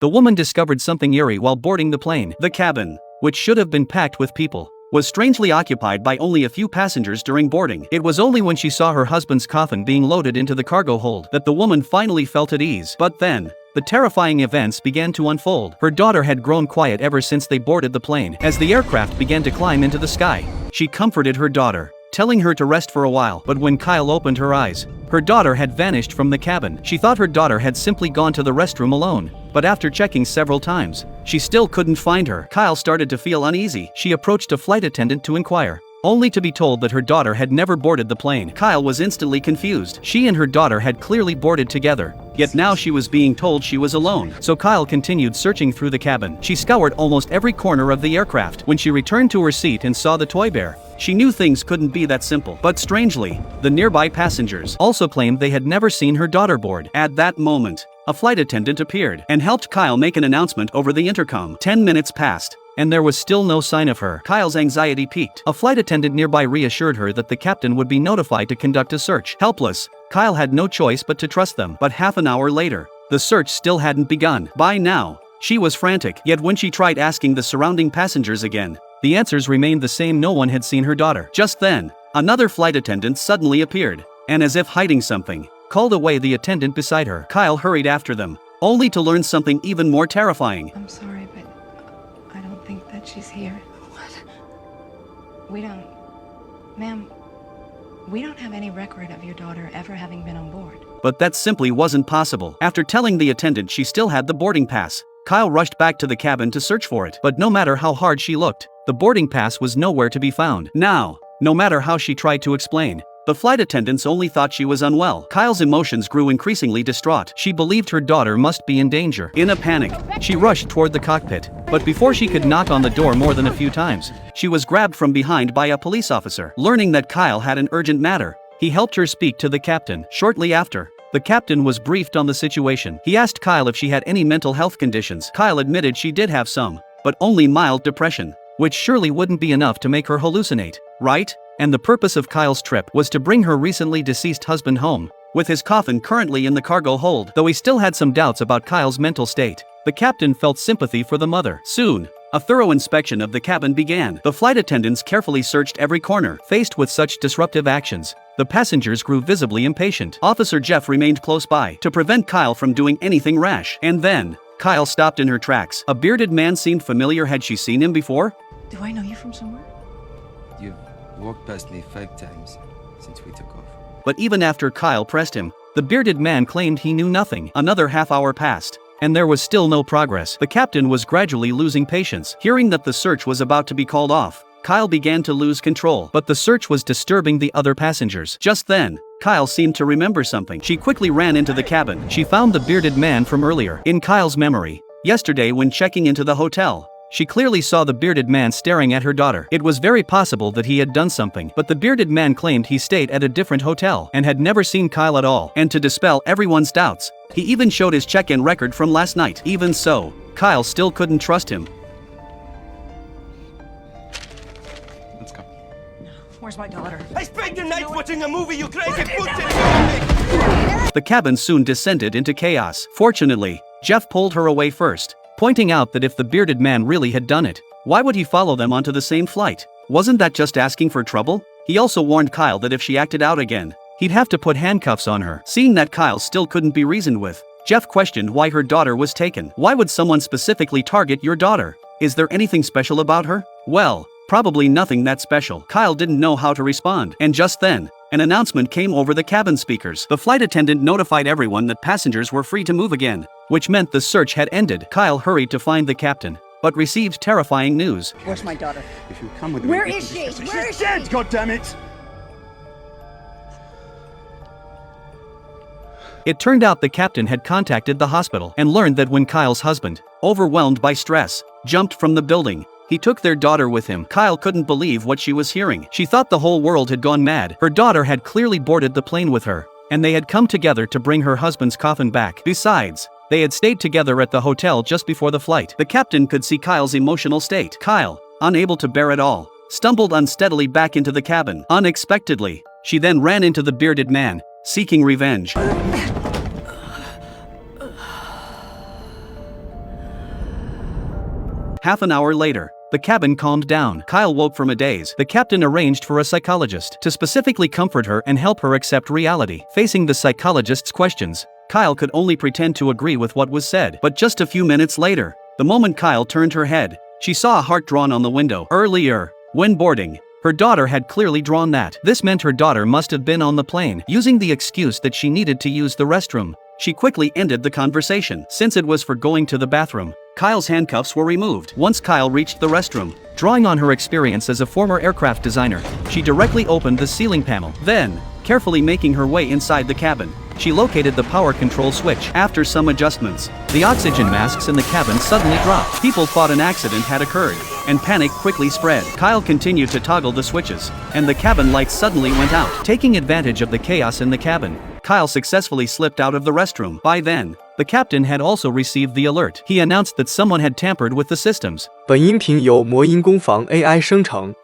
the woman discovered something eerie while boarding the plane. The cabin, which should have been packed with people, was strangely occupied by only a few passengers during boarding. It was only when she saw her husband's coffin being loaded into the cargo hold that the woman finally felt at ease. But then, the terrifying events began to unfold. Her daughter had grown quiet ever since they boarded the plane. As the aircraft began to climb into the sky, she comforted her daughter, telling her to rest for a while. But when Kyle opened her eyes, her daughter had vanished from the cabin. She thought her daughter had simply gone to the restroom alone, but after checking several times, she still couldn't find her. Kyle started to feel uneasy. She approached a flight attendant to inquire, only to be told that her daughter had never boarded the plane. Kyle was instantly confused. She and her daughter had clearly boarded together, yet now she was being told she was alone. So Kyle continued searching through the cabin. She scoured almost every corner of the aircraft. When she returned to her seat and saw the toy bear, she knew things couldn't be that simple. But strangely, the nearby passengers also claimed they had never seen her daughter board. At that moment, a flight attendant appeared and helped Kyle make an announcement over the intercom. 10 minutes passed, and there was still no sign of her. Kyle's anxiety peaked. A flight attendant nearby reassured her that the captain would be notified to conduct a search. Helpless, Kyle had no choice but to trust them. But half an hour later, the search still hadn't begun. By now, she was frantic. Yet when she tried asking the surrounding passengers again, the answers remained the same. No one had seen her daughter. Just then, another flight attendant suddenly appeared, and as if hiding something, called away the attendant beside her. Kyle hurried after them, only to learn something even more terrifying. I'm sorry, but I don't think that she's here. What? Ma'am, we don't have any record of your daughter ever having been on board. But that simply wasn't possible. After telling the attendant she still had the boarding pass, Kyle rushed back to the cabin to search for it. But no matter how hard she looked, the boarding pass was nowhere to be found. Now, no matter how she tried to explain, the flight attendants only thought she was unwell. Kyle's emotions grew increasingly distraught. She believed her daughter must be in danger. In a panic, she rushed toward the cockpit, but before she could knock on the door more than a few times, she was grabbed from behind by a police officer. Learning that Kyle had an urgent matter, he helped her speak to the captain. Shortly after, the captain was briefed on the situation. He asked Kyle if she had any mental health conditions. Kyle admitted she did have some, but only mild depression, which surely wouldn't be enough to make her hallucinate, right? And the purpose of Kyle's trip was to bring her recently deceased husband home, with his coffin currently in the cargo hold. Though he still had some doubts about Kyle's mental state, the captain felt sympathy for the mother. Soon, a thorough inspection of the cabin began. The flight attendants carefully searched every corner. Faced with such disruptive actions, the passengers grew visibly impatient. Officer Jeff remained close by to prevent Kyle from doing anything rash. And then, Kyle stopped in her tracks. A bearded man seemed familiar. Had she seen him before? Do I know you from somewhere? You've walked past me 5 times since we took off. But even after Kyle pressed him, the bearded man claimed he knew nothing. Another half hour passed, and there was still no progress. The captain was gradually losing patience. Hearing that the search was about to be called off, Kyle began to lose control. But the search was disturbing the other passengers. Just then, Kyle seemed to remember something. She quickly ran into the cabin. She found the bearded man from earlier. In Kyle's memory, yesterday when checking into the hotel, she clearly saw the bearded man staring at her daughter. It was very possible that he had done something, but the bearded man claimed he stayed at a different hotel and had never seen Kyle at all. And to dispel everyone's doubts, he even showed his check-in record from last night. Even so, Kyle still couldn't trust him. Let's go. Where's my daughter? I spent the night watching a movie, you crazy pussy! The cabin soon descended into chaos. Fortunately, Jeff pulled her away first, pointing out that if the bearded man really had done it, why would he follow them onto the same flight? Wasn't that just asking for trouble? He also warned Kyle that if she acted out again, he'd have to put handcuffs on her. Seeing that Kyle still couldn't be reasoned with, Jeff questioned why her daughter was taken. Why would someone specifically target your daughter? Is there anything special about her? Well, probably nothing that special. Kyle didn't know how to respond. And just then, an announcement came over the cabin speakers. The flight attendant notified everyone that passengers were free to move again, which meant the search had ended. Kyle hurried to find the captain, but received terrifying news. Where's my daughter? If you come with Where me, is she? Where She's is she? dead, goddammit! It turned out the captain had contacted the hospital and learned that when Kyle's husband, overwhelmed by stress, jumped from the building, he took their daughter with him. Kyle couldn't believe what she was hearing. She thought the whole world had gone mad. Her daughter had clearly boarded the plane with her, and they had come together to bring her husband's coffin back. Besides, they had stayed together at the hotel just before the flight. The captain could see Kyle's emotional state. Kyle, unable to bear it all, stumbled unsteadily back into the cabin. Unexpectedly, she then ran into the bearded man, seeking revenge. Half an hour later, the cabin calmed down. Kyle woke from a daze. The captain arranged for a psychologist to specifically comfort her and help her accept reality. Facing the psychologist's questions, Kyle could only pretend to agree with what was said. But just a few minutes later, the moment Kyle turned her head, she saw a heart drawn on the window. Earlier, when boarding, her daughter had clearly drawn that. This meant her daughter must have been on the plane. Using the excuse that she needed to use the restroom, she quickly ended the conversation. Since it was for going to the bathroom, Kyle's handcuffs were removed. Once Kyle reached the restroom, drawing on her experience as a former aircraft designer, she directly opened the ceiling panel. Then, carefully making her way inside the cabin, she located the power control switch. After some adjustments, the oxygen masks in the cabin suddenly dropped. People thought an accident had occurred, and panic quickly spread. Kyle continued to toggle the switches, and the cabin lights suddenly went out. Taking advantage of the chaos in the cabin, Kyle successfully slipped out of the restroom. By then, the captain had also received the alert. He announced that someone had tampered with the systems. 本音频由魔音工坊 AI 生成。